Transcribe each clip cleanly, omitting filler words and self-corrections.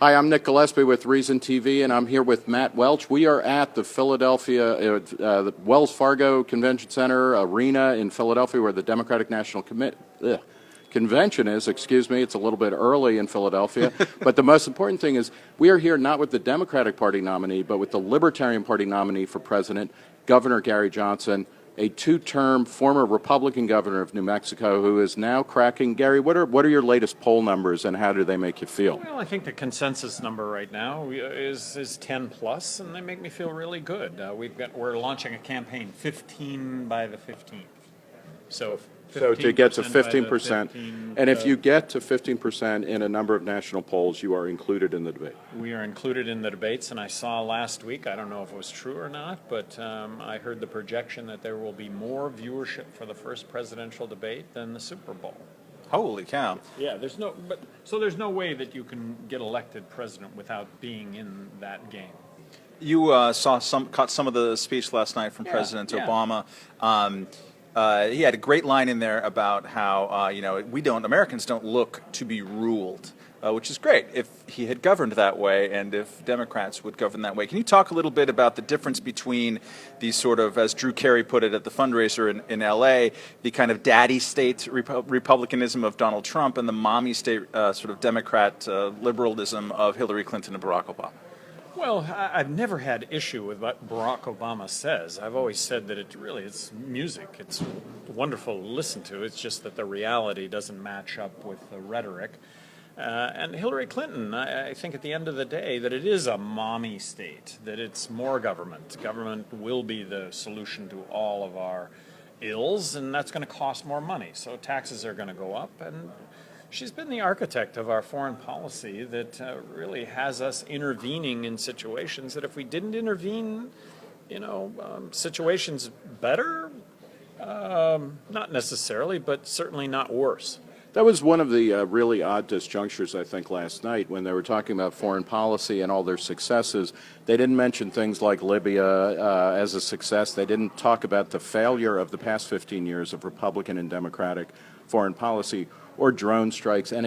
Hi, I'm Nick Gillespie with Reason TV, and I'm here with Matt Welch. We are at the Philadelphia, the Wells Fargo Convention Center Arena in Philadelphia, where the Democratic National Convention is. Excuse me, it's a little bit early in Philadelphia. But the most important thing is we are here not with the Democratic Party nominee, but with the Libertarian Party nominee for president, Governor Gary Johnson, a two-term former Republican governor of New Mexico who is now cracking. Gary, what are your latest poll numbers, and how do they make you feel? Well, I think the consensus number right now is 10 plus, and they make me feel really good. We're launching a campaign 15 by the 15th. So to get to 15%, and if you get to 15% in a number of national polls, you are included in the debate. We are included in the debates, and I saw last week, I don't know if it was true or not, but I heard the projection that there will be more viewership for the first presidential debate than the Super Bowl. Holy cow! Yeah, there's no way that you can get elected president without being in that game. You caught some of the speech last night from President Obama. He had a great line in there about how Americans don't look to be ruled, which is great if he had governed that way and if Democrats would govern that way. Can you talk a little bit about the difference between these sort of, as Drew Carey put it at the fundraiser in L.A., the kind of daddy state republicanism of Donald Trump and the mommy state sort of Democrat liberalism of Hillary Clinton and Barack Obama? Well, I've never had issue with what Barack Obama says. I've always said that it's music. It's wonderful to listen to. It's just that the reality doesn't match up with the rhetoric. And Hillary Clinton, I think at the end of the day that it is a mommy state, that it's more government. Government will be the solution to all of our ills, and that's going to cost more money. So taxes are going to go up, and she's been the architect of our foreign policy that really has us intervening in situations that if we didn't intervene, situations better, not necessarily, but certainly not worse. That was one of the really odd disjunctures, I think, last night when they were talking about foreign policy and all their successes. They didn't mention things like Libya as a success. They didn't talk about the failure of the past 15 years of Republican and Democratic foreign policy or drone strikes, and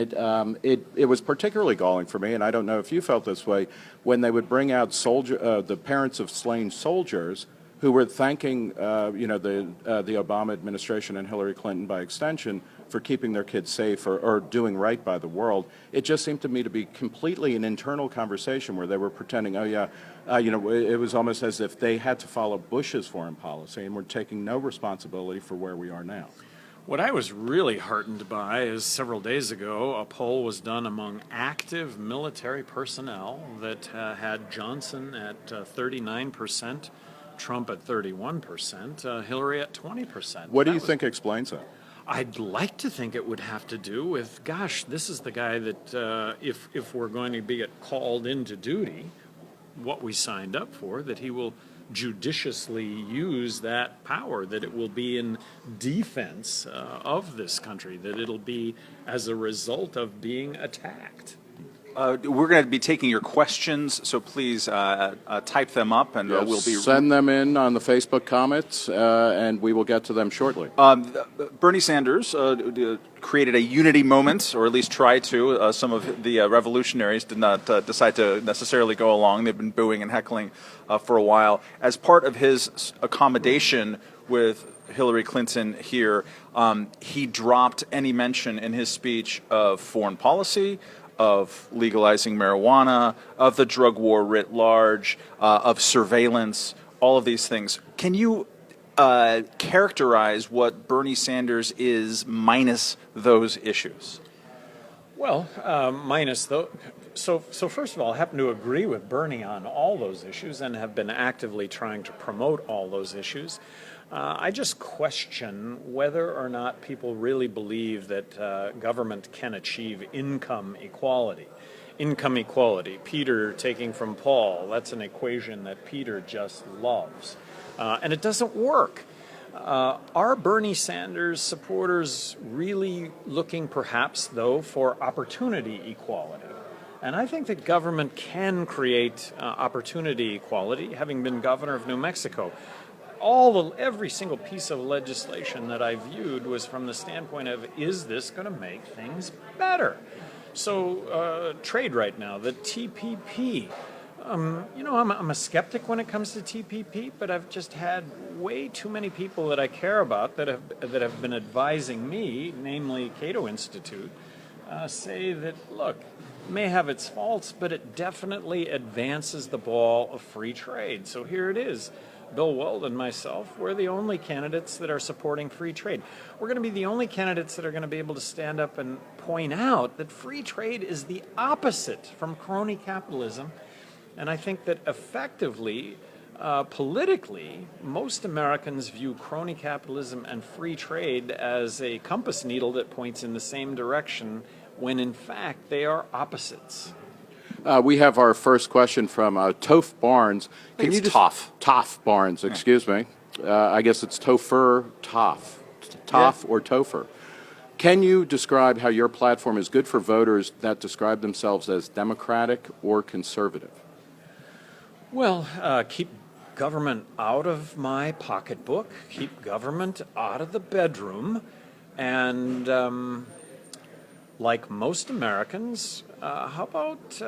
it was particularly galling for me, and I don't know if you felt this way, when they would bring out the parents of slain soldiers who were thanking the Obama administration and Hillary Clinton by extension for keeping their kids safe or doing right by the world. It just seemed to me to be completely an internal conversation where they were pretending, it was almost as if they had to follow Bush's foreign policy and were taking no responsibility for where we are now. What I was really heartened by is several days ago, a poll was done among active military personnel that had Johnson at 39%, Trump at 31%, Hillary at 20%. What do you think explains that? I'd like to think it would have to do with, this is the guy that if we're going to be called into duty, what we signed up for, that he will judiciously use that power, that it will be in defense of this country, that it'll be as a result of being attacked. We're going to be taking your questions, so please type them up, and we'll be send them in on the Facebook comments, and we will get to them shortly. Bernie Sanders created a unity moment, or at least tried to. Some of the revolutionaries did not decide to necessarily go along. They've been booing and heckling for a while. As part of his accommodation with Hillary Clinton here, he dropped any mention in his speech of foreign policy, of legalizing marijuana, of the drug war writ large, of surveillance, all of these things. Can you characterize what Bernie Sanders is minus those issues? Well, minus those. So first of all, I happen to agree with Bernie on all those issues and have been actively trying to promote all those issues. I just question whether or not people really believe that government can achieve income equality. Income equality, Peter taking from Paul, that's an equation that Peter just loves. And it doesn't work. Are Bernie Sanders supporters really looking perhaps, though, for opportunity equality? And I think that government can create opportunity equality, having been governor of New Mexico. Every single piece of legislation that I viewed was from the standpoint of, is this going to make things better? So trade right now, the TPP. I'm a skeptic when it comes to TPP, but I've just had way too many people that I care about that have been advising me, namely Cato Institute, say that, look, it may have its faults, but it definitely advances the ball of free trade. So here it is. Bill Weld and myself, we're the only candidates that are supporting free trade. We're going to be the only candidates that are going to be able to stand up and point out that free trade is the opposite from crony capitalism. And I think that effectively, politically, most Americans view crony capitalism and free trade as a compass needle that points in the same direction, when in fact they are opposites. We have our first question from Toph Barnes. Can you just Toph Barnes, excuse me. I guess it's Topher, Toph or Topher. Can you describe how your platform is good for voters that describe themselves as Democratic or conservative? Well, keep government out of my pocketbook, keep government out of the bedroom, and like most Americans, how about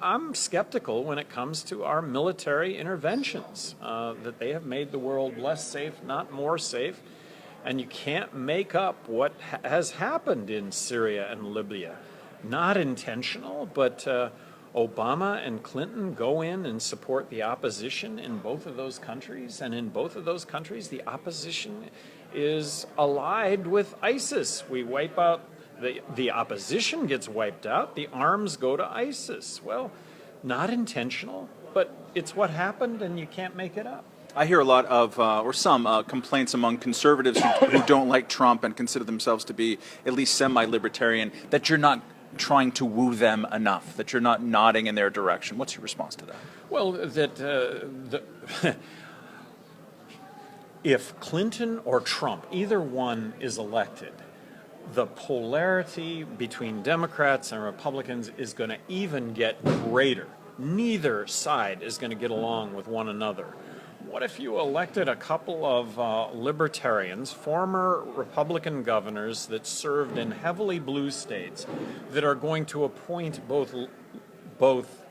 I'm skeptical when it comes to our military interventions, that they have made the world less safe, not more safe, and you can't make up what has happened in Syria and Libya. Not intentional, but Obama and Clinton go in and support the opposition in both of those countries, and in both of those countries the opposition is allied with ISIS. We wipe out the opposition gets wiped out, the arms go to ISIS. Well, not intentional, but it's what happened and you can't make it up. I hear a lot of, or some complaints among conservatives who don't like Trump and consider themselves to be at least semi-libertarian, that you're not trying to woo them enough, that you're not nodding in their direction. What's your response to that? Well, if Clinton or Trump, either one is elected, the polarity between Democrats and Republicans is going to even get greater. Neither side is going to get along with one another. What if you elected a couple of libertarians, former Republican governors that served in heavily blue states, that are going to appoint both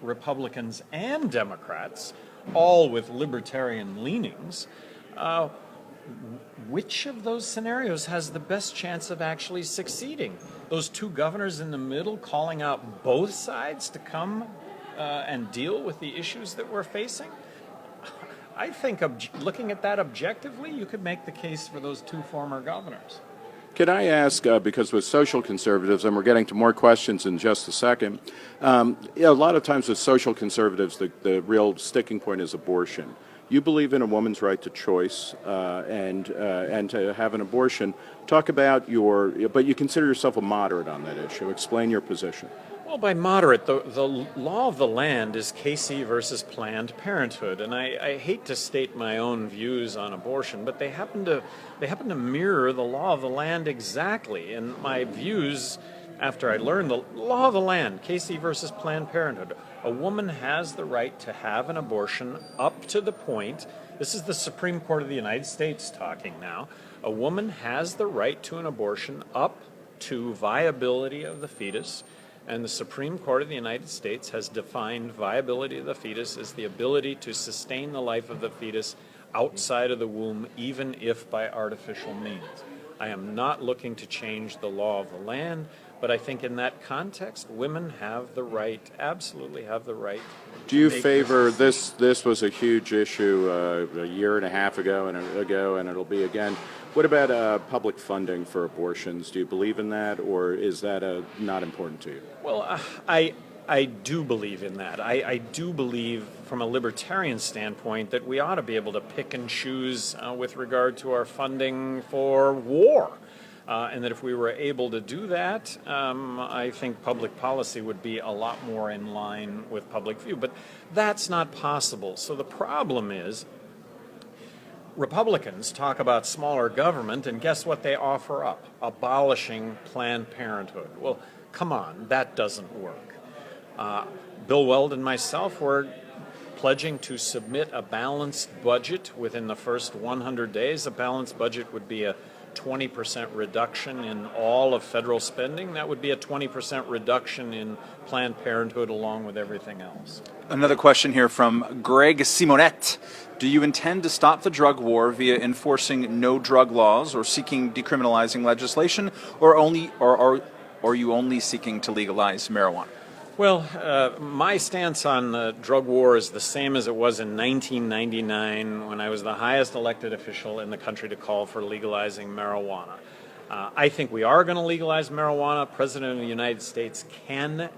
Republicans and Democrats, all with libertarian leanings? Which of those scenarios has the best chance of actually succeeding? Those two governors in the middle calling out both sides to come and deal with the issues that we're facing? I think looking at that objectively, you could make the case for those two former governors. Can I ask, because with social conservatives, and we're getting to more questions in just a second, a lot of times with social conservatives, the real sticking point is abortion. You believe in a woman's right to choice and to have an abortion. Talk about but you consider yourself a moderate on that issue. Explain your position. Well, by moderate, the law of the land is Casey versus Planned Parenthood, and I hate to state my own views on abortion, but they happen to mirror the law of the land exactly. And my views, after I learned the law of the land, Casey versus Planned Parenthood, a woman has the right to have an abortion up to the point. This is the Supreme Court of the United States talking now. A woman has the right to an abortion up to viability of the fetus. And the Supreme Court of the United States has defined viability of the fetus as the ability to sustain the life of the fetus outside of the womb, even if by artificial means. I am not looking to change the law of the land, but I think in that context, women have the right, absolutely have the right. Do you favor this? This was a huge issue a year and a half ago, and it'll be again. What about public funding for abortions? Do you believe in that, or is that not important to you? Well, I do believe in that. I do believe, from a libertarian standpoint, that we ought to be able to pick and choose with regard to our funding for war. And that if we were able to do that, I think public policy would be a lot more in line with public view. But that's not possible. So the problem is, Republicans talk about smaller government, and guess what they offer up? Abolishing Planned Parenthood. Well, come on, that doesn't work. Bill Weld and myself were pledging to submit a balanced budget within the first 100 days. A balanced budget would be a 20% reduction in all of federal spending, that would be a 20% reduction in Planned Parenthood along with everything else. Another question here from Greg Simonet. Do you intend to stop the drug war via enforcing no drug laws or seeking decriminalizing legislation, or are you only seeking to legalize marijuana? Well, my stance on the drug war is the same as it was in 1999 when I was the highest elected official in the country to call for legalizing marijuana. I think we are going to legalize marijuana. President of the United States can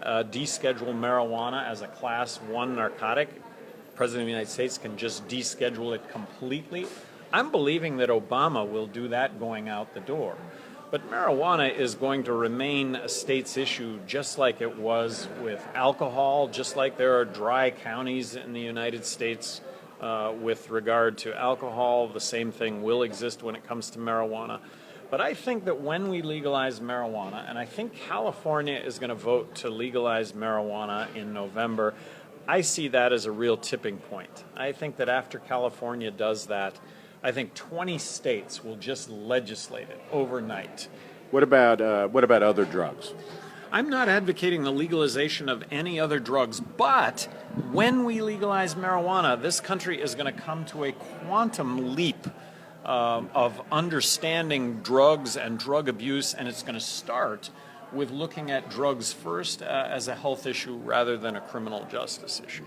deschedule marijuana as a Class 1 narcotic. President of the United States can just deschedule it completely. I'm believing that Obama will do that going out the door. But marijuana is going to remain a state's issue just like it was with alcohol, just like there are dry counties in the United States with regard to alcohol. The same thing will exist when it comes to marijuana. But I think that when we legalize marijuana, and I think California is going to vote to legalize marijuana in November, I see that as a real tipping point. I think that after California does that, I think 20 states will just legislate it overnight. What about other drugs? I'm not advocating the legalization of any other drugs, but when we legalize marijuana, this country is going to come to a quantum leap of understanding drugs and drug abuse, and it's going to start with looking at drugs first as a health issue rather than a criminal justice issue.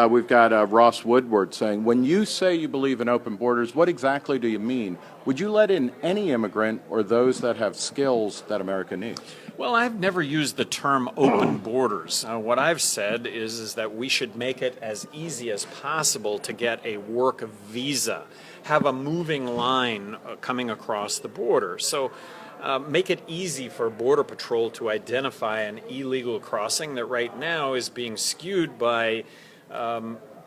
We've got Ross Woodward saying, when you say you believe in open borders, what exactly do you mean? Would you let in any immigrant or those that have skills that America needs? Well, I've never used the term open borders. What I've said is that we should make it as easy as possible to get a work visa, have a moving line coming across the border. So make it easy for Border Patrol to identify an illegal crossing that right now is being skewed by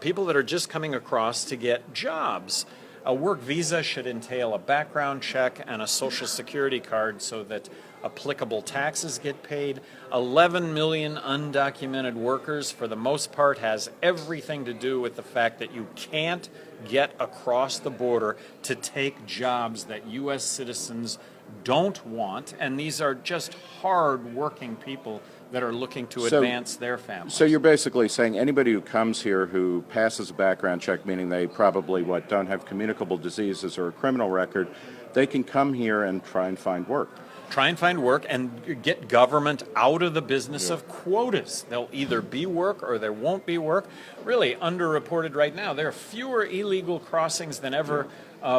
people that are just coming across to get jobs. A work visa should entail a background check and a social security card so that applicable taxes get paid. 11 million undocumented workers, for the most part, has everything to do with the fact that you can't get across the border to take jobs that U.S. citizens don't want, and these are just hard-working people that are looking to advance their families. So you're basically saying anybody who comes here who passes a background check, meaning they probably don't have communicable diseases or a criminal record, they can come here and try and find work. Try and find work and get government out of the business of quotas. There'll either be work or there won't be work. Really underreported right now. There are fewer illegal crossings than ever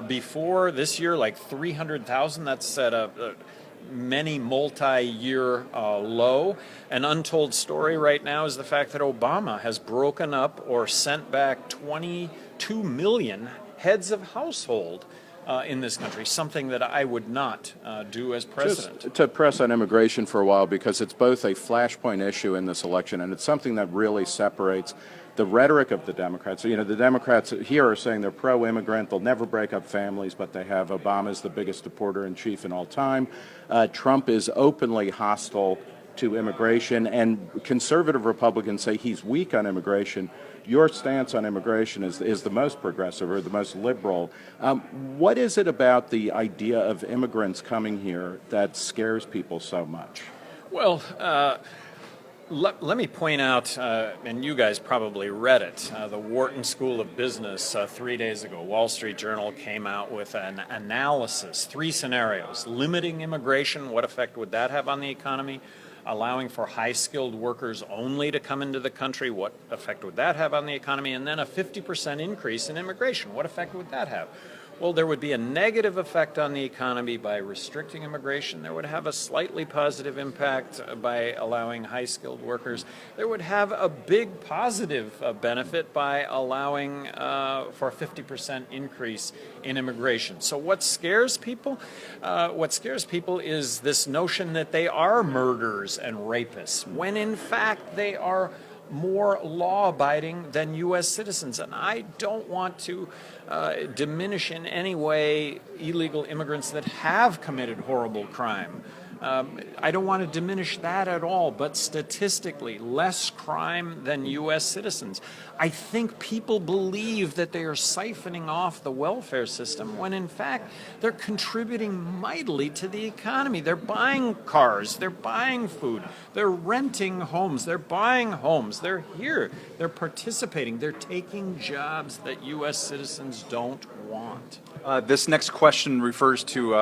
before. This year, like 300,000. That's at a many multi-year low. An untold story right now is the fact that Obama has broken up or sent back 22 million heads of household in this country, something that I would not do as president. Just to press on immigration for a while, because it's both a flashpoint issue in this election and it's something that really separates the rhetoric of the Democrats. You know, the Democrats here are saying they're pro-immigrant, they'll never break up families, but they have Obama as the biggest deporter-in-chief in all time. Trump is openly hostile to immigration, and conservative Republicans say he's weak on immigration. Your stance on immigration is the most progressive or the most liberal. What is it about the idea of immigrants coming here that scares people so much? Well, let me point out, and you guys probably read it, the Wharton School of Business 3 days ago, Wall Street Journal came out with an analysis, 3 scenarios. Limiting immigration, what effect would that have on the economy? Allowing for high-skilled workers only to come into the country, what effect would that have on the economy? And then a 50% increase in immigration, what effect would that have? Well, there would be a negative effect on the economy by restricting immigration. There would have a slightly positive impact by allowing high-skilled workers. There would have a big positive benefit by allowing for a 50% increase in immigration. So what scares people? What scares people is this notion that they are murderers and rapists, when in fact they are more law-abiding than U.S. citizens. And I don't want to diminish in any way illegal immigrants that have committed horrible crime. I don't want to diminish that at all, but statistically, less crime than U.S. citizens. I think people believe that they are siphoning off the welfare system when, in fact, they're contributing mightily to the economy. They're buying cars, they're buying food, they're renting homes, they're buying homes, they're here, they're participating, they're taking jobs that U.S. citizens don't want. This next question refers to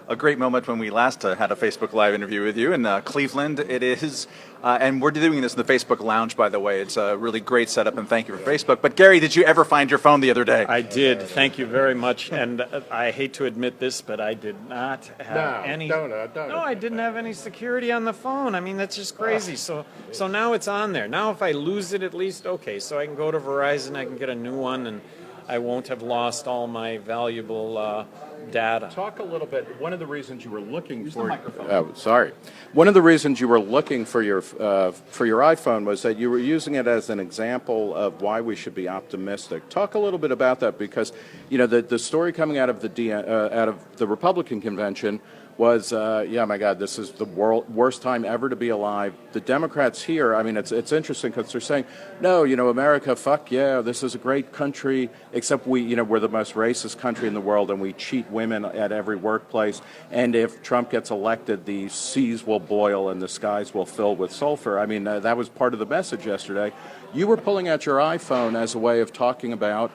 a great moment when we last had a Facebook Live interview with you in Cleveland. It is, and we're doing this in the Facebook Lounge, by the way. It's a really great setup, and thank you for Facebook. But Gary, did you ever find your phone the other day? I did. Thank you very much. And I hate to admit this, but I did not have any. No, I didn't have any security on the phone. I mean, that's just crazy. So now it's on there. Now if I lose it, at least okay. So I can go to Verizon, I can get a new one, and I won't have lost all my valuable data. Talk a little bit. One of the reasons you were looking Use for the microphone. Oh, sorry. One of the reasons you were looking for your iPhone was that you were using it as an example of why we should be optimistic. Talk a little bit about that, because the story coming out of the Republican convention was, my God, this is the worst time ever to be alive. The Democrats here, I mean, it's interesting because they're saying, no, America, fuck yeah, this is a great country, except we're the most racist country in the world, and we cheat women at every workplace. And if Trump gets elected, the seas will boil and the skies will fill with sulfur. I mean, that was part of the message yesterday. You were pulling out your iPhone as a way of talking about,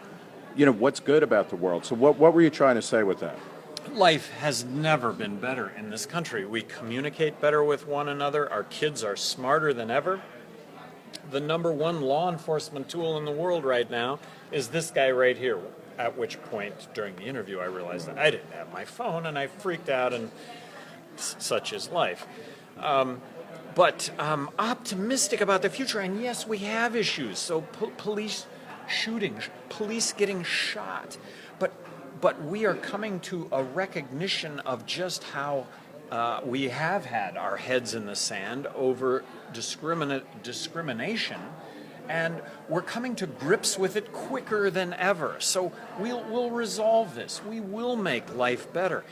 what's good about the world. So what were you trying to say with that? Life has never been better in this country. We communicate better with one another. Our kids are smarter than ever. The number one law enforcement tool in the world right now is this guy right here. At which point, during the interview, I realized that I didn't have my phone, and I freaked out, and such is life. But I'm optimistic about the future, and yes, we have issues. So police shootings, police getting shot, but we are coming to a recognition of just how we have had our heads in the sand over discrimination, and we're coming to grips with it quicker than ever. So we'll resolve this. We will make life better.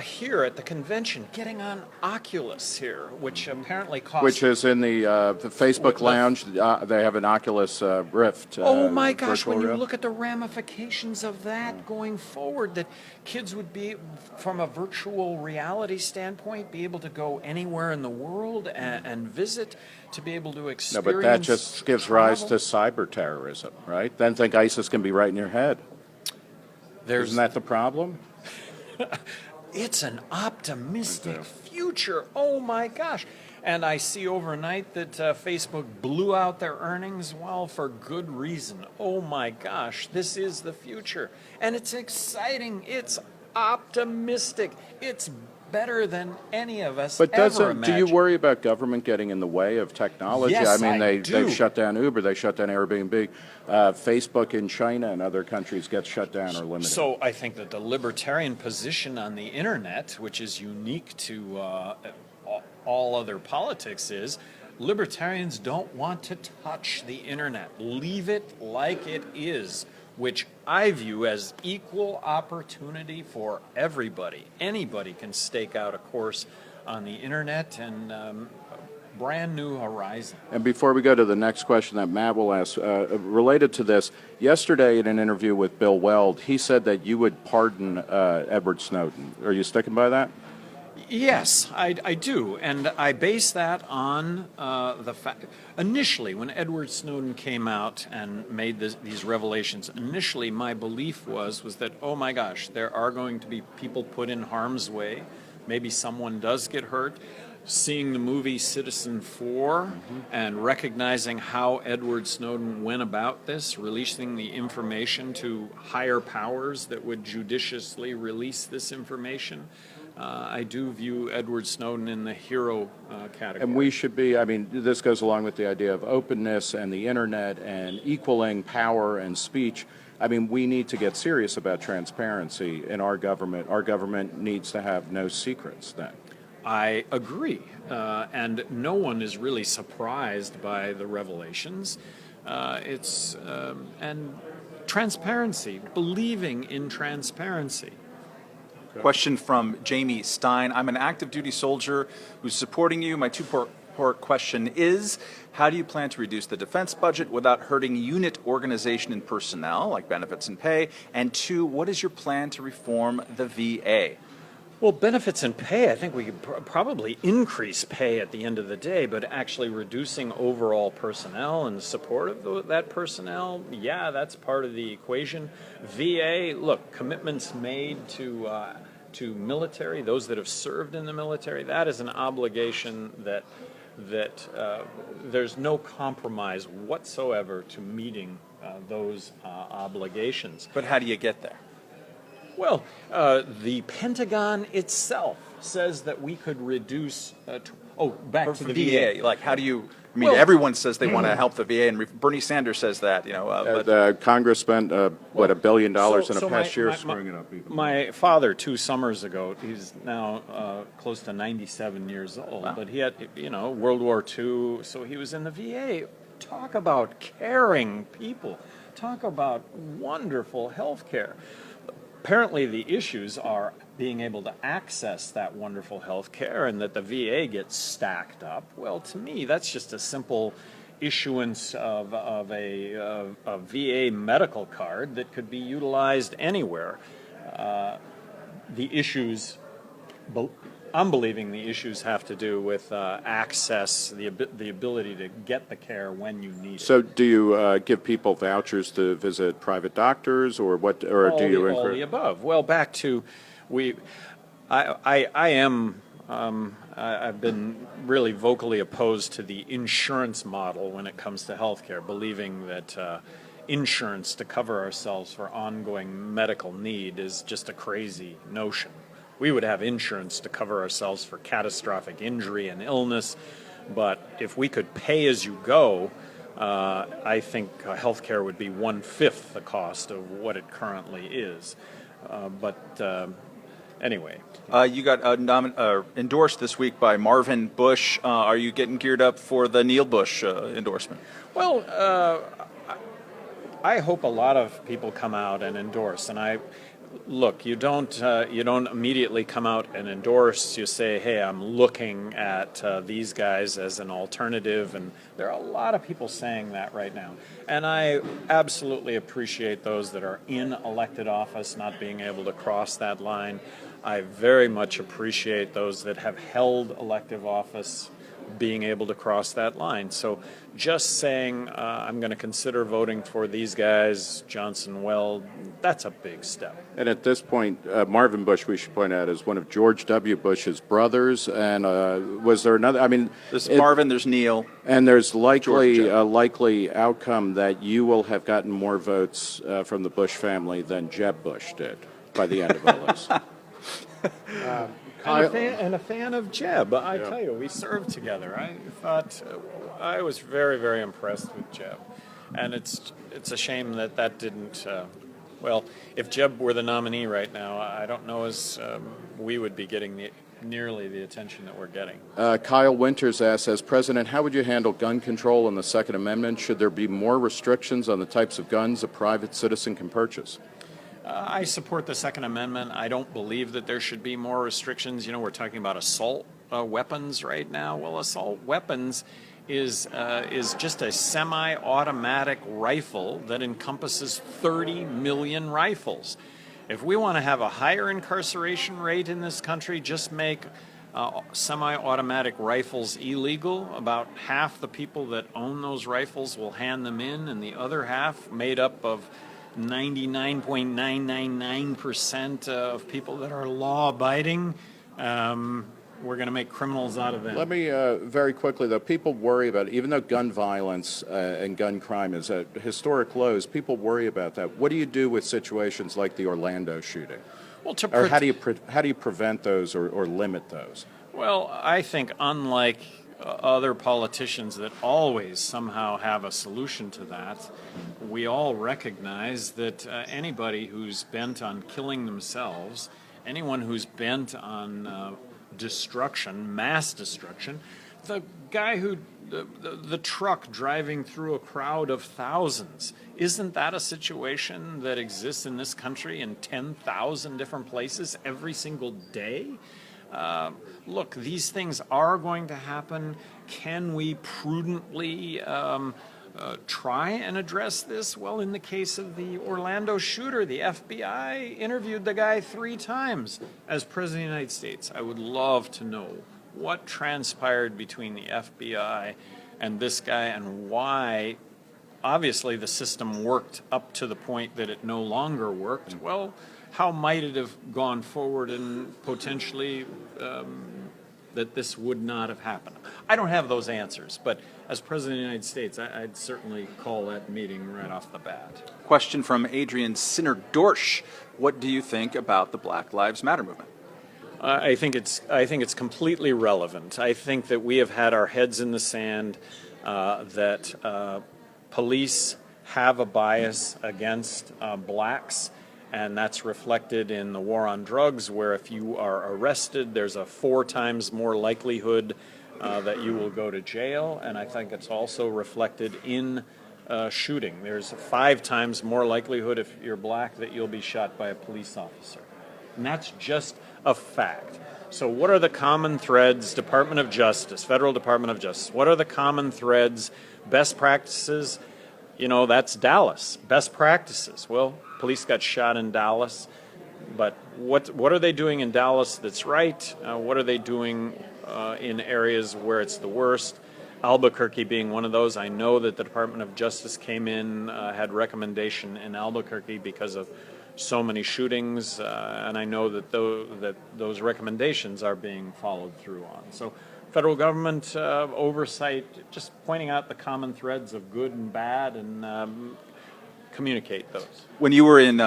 Here at the convention, getting on Oculus here, which apparently costs... Which is in the Facebook Lounge. They have an Oculus Rift. Oh my gosh, when you look at the ramifications of that going forward, that kids would be, from a virtual reality standpoint, be able to go anywhere in the world and visit, to be able to experience... No, but that just gives rise to cyber terrorism, right? Then think ISIS can be right in your head. Isn't that the problem? It's an optimistic future. Oh my gosh. And I see overnight that Facebook blew out their earnings, well, for good reason. Oh my gosh, this is the future. And it's exciting. It's optimistic. It's better than any of us ever imagined. Do you worry about government getting in the way of technology? Yes, I mean, they've do. shut down Uber, they shut down Airbnb. Facebook in China and other countries get shut down or limited. So I think that the libertarian position on the internet, which is unique to all other politics, is libertarians don't want to touch the internet. Leave it like it is, which I view as equal opportunity for everybody. Anybody can stake out a course on the internet and brand new horizon. And before we go to the next question that Matt will ask, related to this, yesterday in an interview with Bill Weld, he said that you would pardon Edward Snowden. Are you sticking by that? Yes, I do, and I base that on the fact. Initially, when Edward Snowden came out and made these revelations, initially my belief was that, oh my gosh, there are going to be people put in harm's way. Maybe someone does get hurt. Seeing the movie Citizen 4 and recognizing how Edward Snowden went about this, releasing the information to higher powers that would judiciously release this information, I do view Edward Snowden in the hero category. And we should be, I mean, this goes along with the idea of openness and the internet and equaling power and speech. I mean, we need to get serious about transparency in our government. Our government needs to have no secrets then. I agree, and no one is really surprised by the revelations. And transparency, believing in transparency. Question from Jamie Stein. I'm an active duty soldier who's supporting you. My two-part question is, how do you plan to reduce the defense budget without hurting unit organization and personnel, like benefits and pay? And two, what is your plan to reform the VA? Well, benefits and pay, I think we could probably increase pay at the end of the day, but actually reducing overall personnel and support of that personnel, yeah, that's part of the equation. VA, look, commitments made to military, those that have served in the military, that is an obligation that there's no compromise whatsoever to meeting those obligations. But how do you get there? Well, the Pentagon itself says that we could reduce. Back to the VA. Like, how do you? I mean, everyone says they want to help the VA, and Bernie Sanders says that. The Congress spent $1 billion in a past year screwing it up. My father, 2 summers ago, he's now close to 97 years old, wow. But he had, World War II, so he was in the VA. Talk about caring people. Talk about wonderful health care. Apparently the issues are being able to access that wonderful health care and that the VA gets stacked up. Well, to me, that's just a simple issuance of a VA medical card that could be utilized anywhere. The issues, I'm believing the issues have to do with access, the ability to get the care when you need it. So, do you give people vouchers to visit private doctors, or what? Or all do you all the above? Well, back to I've been really vocally opposed to the insurance model when it comes to healthcare, believing that insurance to cover ourselves for ongoing medical need is just a crazy notion. We would have insurance to cover ourselves for catastrophic injury and illness, but if we could pay as you go, I think healthcare would be 1/5 the cost of what it currently is. Anyway. You got endorsed this week by Marvin Bush. Are you getting geared up for the Neil Bush endorsement? Well, I hope a lot of people come out and endorse, and look, you don't immediately come out and endorse. You say, hey, I'm looking at these guys as an alternative, and there are a lot of people saying that right now. And I absolutely appreciate those that are in elected office not being able to cross that line. I very much appreciate those that have held elective office being able to cross that line. So just saying I'm going to consider voting for these guys, Johnson, Weld, that's a big step. And at this point, Marvin Bush, we should point out, is one of George W. Bush's brothers. And was there another? I mean, there's Marvin, there's Neil, and there's likely a likely outcome that you will have gotten more votes from the Bush family than Jeb Bush did by the end of all this. And a fan of Jeb. I tell you, we served together. I thought I was very, very impressed with Jeb, and it's a shame that didn't. Well, if Jeb were the nominee right now, I don't know as we would be getting nearly the attention that we're getting. Kyle Winters asks, as president, how would you handle gun control in the Second Amendment? Should there be more restrictions on the types of guns a private citizen can purchase? I support the Second Amendment. I don't believe that there should be more restrictions. We're talking about assault weapons right now. Well, assault weapons is just a semi-automatic rifle that encompasses 30 million rifles. If we want to have a higher incarceration rate in this country, just make semi-automatic rifles illegal. About half the people that own those rifles will hand them in, and the other half, made up of 99.999% of people that are law-abiding, we're going to make criminals out of them. Let me, very quickly, though, people worry about, even though gun violence and gun crime is at historic lows, people worry about that. What do you do with situations like the Orlando shooting? Well, or how do you prevent those or limit those? Well, I think unlike other politicians that always somehow have a solution to that, we all recognize that anybody who's bent on killing themselves, anyone who's bent on destruction, mass destruction, the guy who, the truck driving through a crowd of thousands, isn't that a situation that exists in this country in 10,000 different places every single day? Look, these things are going to happen. Can we prudently try and address this? Well, in the case of the Orlando shooter, the FBI interviewed the guy 3 times as President of the United States. I would love to know what transpired between the FBI and this guy and why. Obviously, the system worked up to the point that it no longer worked. Well, how might it have gone forward and potentially that this would not have happened? I don't have those answers, but as President of the United States, I'd certainly call that meeting right off the bat. Question from Adrian Sinner-Dorsch. What do you think about the Black Lives Matter movement? I think it's completely relevant. I think that we have had our heads in the sand, that police have a bias against blacks, and that's reflected in the war on drugs, where if you are arrested, there's a 4 times more likelihood that you will go to jail, and I think it's also reflected in shooting. There's a 5 times more likelihood if you're black that you'll be shot by a police officer. And that's just a fact. So what are the common threads? Department of Justice, Federal Department of Justice. What are the common threads? Best practices? You know, that's Dallas. Best practices. Well, police got shot in Dallas, but what are they doing in Dallas that's right? What are they doing in areas where it's the worst? Albuquerque being one of those. I know that the Department of Justice came in, had recommendation in Albuquerque because of so many shootings, and I know that those recommendations are being followed through on. So federal government oversight, just pointing out the common threads of good and bad and communicate those. When you were in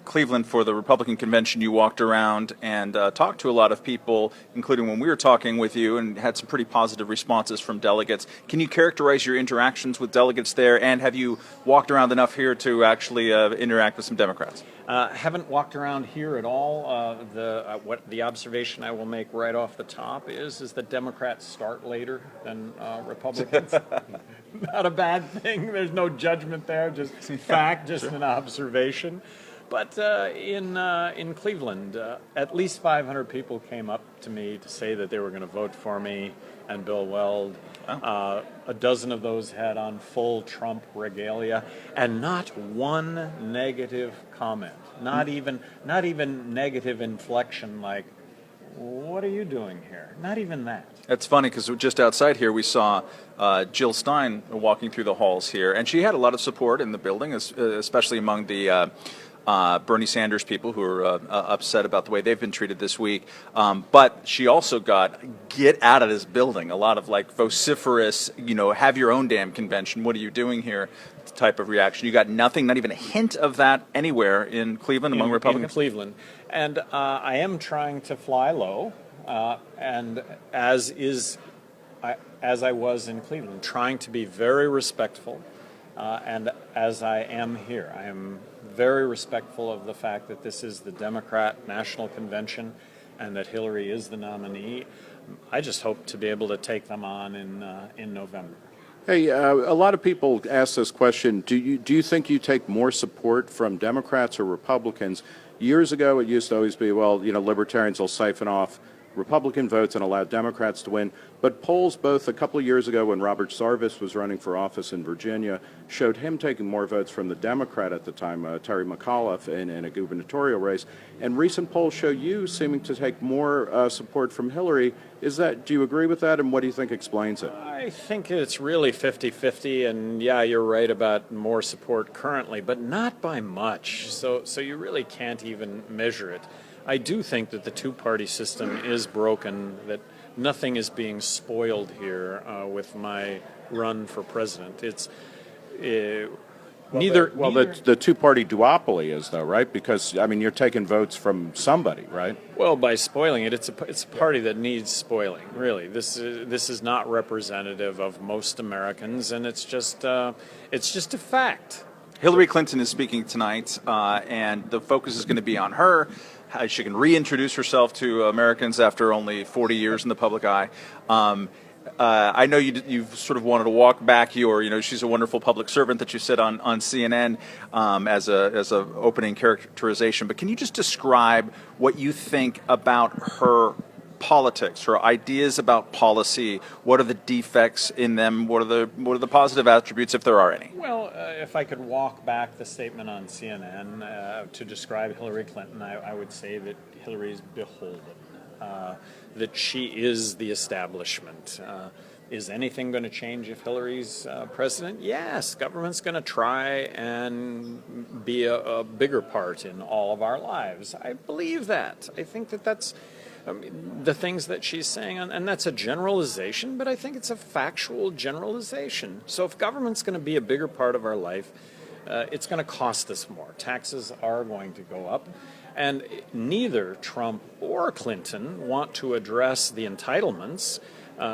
Cleveland for the Republican convention, you walked around and talked to a lot of people, including when we were talking with you, and had some pretty positive responses from delegates. Can you characterize your interactions with delegates there, and have you walked around enough here to actually interact with some Democrats? Haven't walked around here at all. The observation I will make right off the top is that Democrats start later than Republicans. Not a bad thing. There's no judgment there, just fact, just an observation. But in Cleveland, at least 500 people came up to me to say that they were going to vote for me and Bill Weld. Oh. A dozen of those had on full Trump regalia, and not one negative comment. Not even negative inflection like, "What are you doing here?" Not even that. It's funny because just outside here we saw Jill Stein walking through the halls here, and she had a lot of support in the building, especially among the Bernie Sanders people who are upset about the way they've been treated this week. But she also got, "Get out of this building," a lot of like vociferous, have your own damn convention, what are you doing here type of reaction. You got nothing, not even a hint of that anywhere in Cleveland among Republicans? In Cleveland. And I am trying to fly low, and as I was in Cleveland, trying to be very respectful, and as I am here, I am very respectful of the fact that this is the Democrat National Convention and that Hillary is the nominee. I just hope to be able to take them on in November. Hey, a lot of people ask this question. Do you think you take more support from Democrats or Republicans? Years ago, it used to always be, well, libertarians will siphon off Republican votes and allow Democrats to win. But polls both a couple of years ago when Robert Sarvis was running for office in Virginia showed him taking more votes from the Democrat at the time, Terry McAuliffe, in a gubernatorial race. And recent polls show you seeming to take more support from Hillary. Do you agree with that, and what do you think explains it? I think it's really 50-50, and yeah, you're right about more support currently, but not by much. So you really can't even measure it. I do think that the two-party system is broken, that nothing is being spoiled here with my run for president. It's neither. The two-party duopoly is, though, right? Because, you're taking votes from somebody, right? Well, by spoiling it, it's a party that needs spoiling, really. This is not representative of most Americans, and it's just a fact. Hillary Clinton is speaking tonight, and the focus is going to be on her. how she can reintroduce herself to Americans after only 40 years in the public eye. I know you've sort of wanted to walk back she's a wonderful public servant that you said on CNN as a opening characterization. But can you just describe what you think about her politics, her ideas about policy? What are the defects in them? What are the positive attributes, if there are any? Well, if I could walk back the statement on CNN to describe Hillary Clinton, I would say that Hillary is beholden. That she is the establishment. Is anything going to change if Hillary's president? Yes, government's going to try and be a bigger part in all of our lives. I believe that. I think that's the things that she's saying, and that's a generalization, but I think it's a factual generalization. So if government's going to be a bigger part of our life, it's going to cost us more. Taxes are going to go up. And neither Trump or Clinton want to address the entitlements.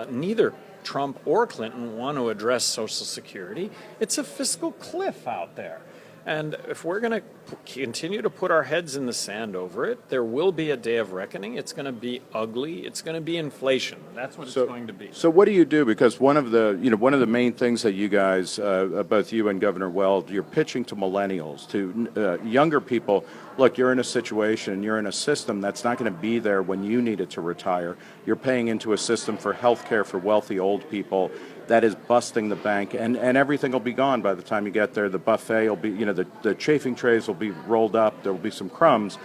Neither Trump or Clinton want to address Social Security. It's a fiscal cliff out there. And if we're going to continue to put our heads in the sand over it, there will be a day of reckoning. It's going to be ugly. It's going to be inflation. That's what it's going to be. So what do you do? Because one of the main things that you guys, both you and Governor Welch, you're pitching to millennials, to younger people. Look, you're in a situation, you're in a system that's not going to be there when you need it to retire. You're paying into a system for health care for wealthy old people that is busting the bank, and everything will be gone by the time you get there. The buffet will be, the chafing trays will be rolled up, there will be some crumbs.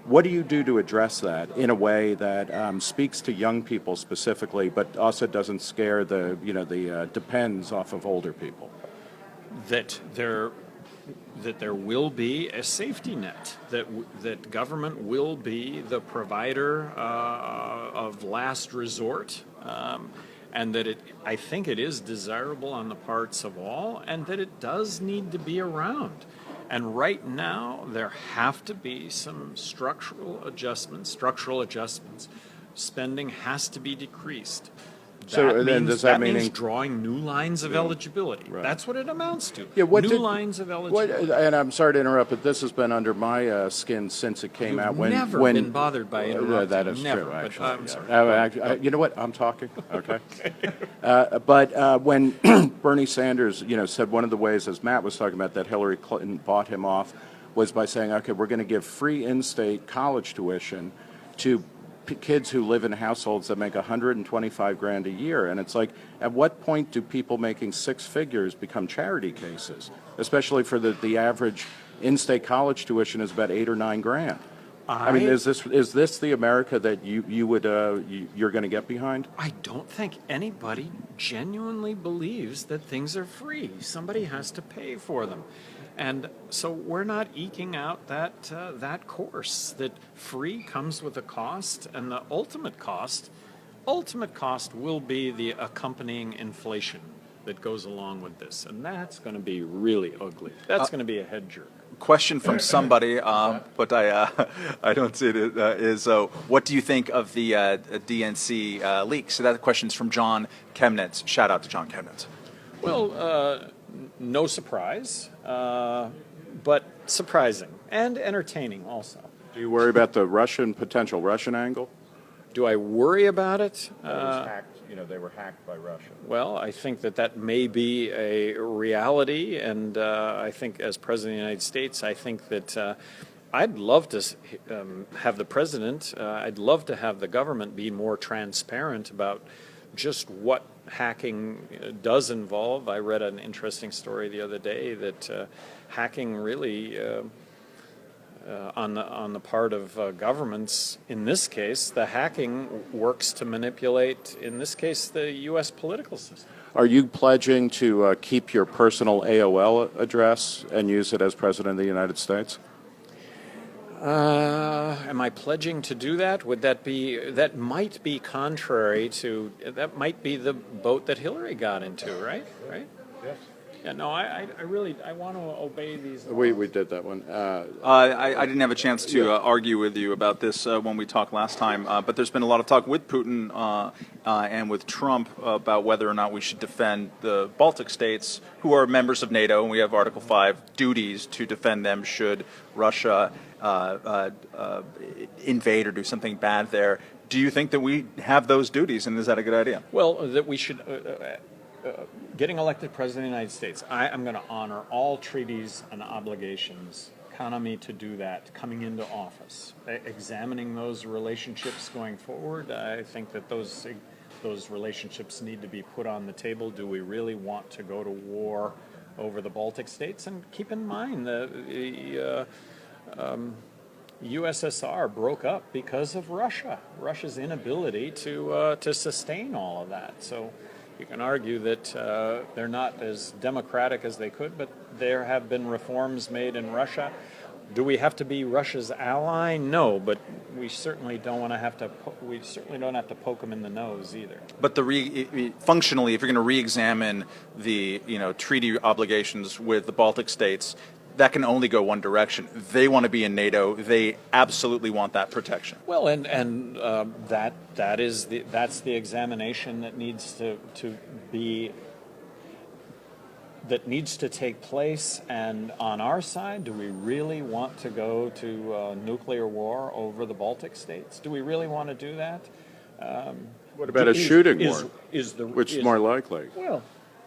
What do you do to address that in a way that speaks to young people specifically, but also doesn't scare the depends off of older people? That there will be a safety net, that government will be the provider of last resort, and that I think it is desirable on the parts of all, and that it does need to be around. And right now, there have to be some structural adjustments. Spending has to be decreased. That means drawing new lines of eligibility. Right. That's what it amounts to. Yeah, new lines of eligibility. And I'm sorry to interrupt, but this has been under my skin since it came out. Never been bothered by interrupting. That is never, true, actually. But, I'm sorry. You know what? I'm talking. Okay. But when Bernie Sanders, said one of the ways, as Matt was talking about, that Hillary Clinton bought him off was by saying, okay, we're going to give free in-state college tuition to kids who live in households that make $125,000 a year, and it's like, at what point do people making six figures become charity cases? Especially for the average in-state college tuition is about $8 or $9 grand. I mean, is this the America that you're going to get behind? I don't think anybody genuinely believes that things are free. Somebody has to pay for them. And so we're not eking out that course, that free comes with a cost, and the ultimate cost will be the accompanying inflation that goes along with this, and that's going to be really ugly. That's going to be a head jerk. Question from somebody, but I don't see it, is what do you think of the DNC leak? So that question's from John Chemnitz. Shout out to John Chemnitz. Well, no surprise, but surprising and entertaining also. Do you worry about the potential Russian angle? Do I worry about it? They were hacked by Russia. Well, I think that may be a reality, and I think as President of the United States, I think that I'd love to have the president, I'd love to have the government be more transparent about just what hacking does involve. I read an interesting story the other day that hacking really, on the part of governments, in this case, the hacking works to manipulate, in this case, the U.S. political system. Are you pledging to keep your personal AOL address and use it as President of the United States? Am I pledging to do that? That might be contrary to, that might be the boat that Hillary got into, right? Yes. Yeah, no, I really want to obey these laws. We did that one. I didn't have a chance to argue with you about this when we talked last time, but there's been a lot of talk with Putin and with Trump about whether or not we should defend the Baltic states, who are members of NATO, and we have Article 5 duties to defend them should Russia invade or do something bad there. Do you think that we have those duties, and is that a good idea? Well, that we should, getting elected President of the United States, I'm going to honor all treaties and obligations. Count on me to do that coming into office. Examining those relationships going forward, I think that those relationships need to be put on the table. Do we really want to go to war over the Baltic states? And keep in mind the USSR broke up because of Russia. Russia's inability to sustain all of that. So you can argue that they're not as democratic as they could, but there have been reforms made in Russia. Do we have to be Russia's ally? No, but we certainly don't have to poke them in the nose either. But functionally, if you're going to re-examine the treaty obligations with the Baltic states, that can only go one direction. They want to be in NATO. They absolutely want that protection. Well, and that's the examination that needs to take place. And on our side, do we really want to go to nuclear war over the Baltic states? Do we really want to do that? What about a shooting war? Which is more likely? Well.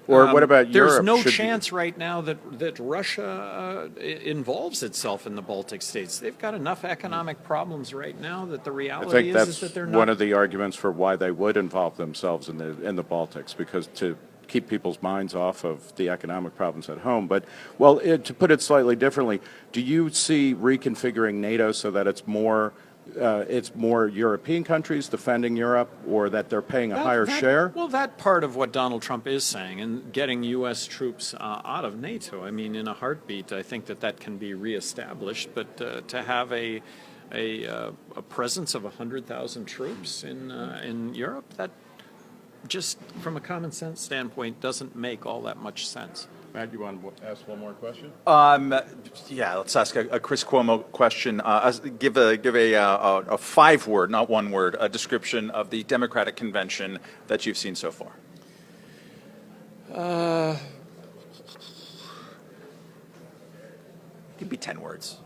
Or what about Europe? There's no chance right now that Russia involves itself in the Baltic states. They've got enough economic problems right now that the reality is that they're not. One of the arguments for why they would involve themselves in the Baltics, because to keep people's minds off of the economic problems at home. But, well, to put it slightly differently, do you see reconfiguring NATO so that it's more European countries defending Europe, or that they're paying a higher share? Well, that part of what Donald Trump is saying, and getting U.S. troops out of NATO, I mean, in a heartbeat, I think that can be reestablished. But to have a presence of 100,000 troops in Europe, that just from a common sense standpoint doesn't make all that much sense. Matt, you want to ask one more question? Yeah, let's ask a Chris Cuomo question. Give a 5-word, not 1 word, a description of the Democratic convention that you've seen so far. It could be 10 words.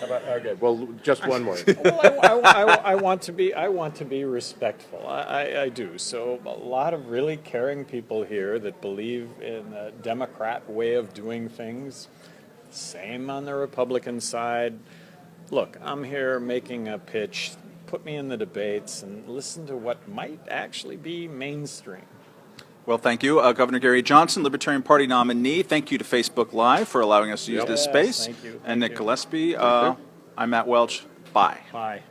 Okay, well, just one more. Well, I want to be respectful. I do. So a lot of really caring people here that believe in the Democrat way of doing things. Same on the Republican side. Look, I'm here making a pitch. Put me in the debates and listen to what might actually be mainstream. Well, thank you. Governor Gary Johnson, Libertarian Party nominee. Thank you to Facebook Live for allowing us to use this space. Thank you. And Nick Gillespie. I'm Matt Welch. Bye. Bye.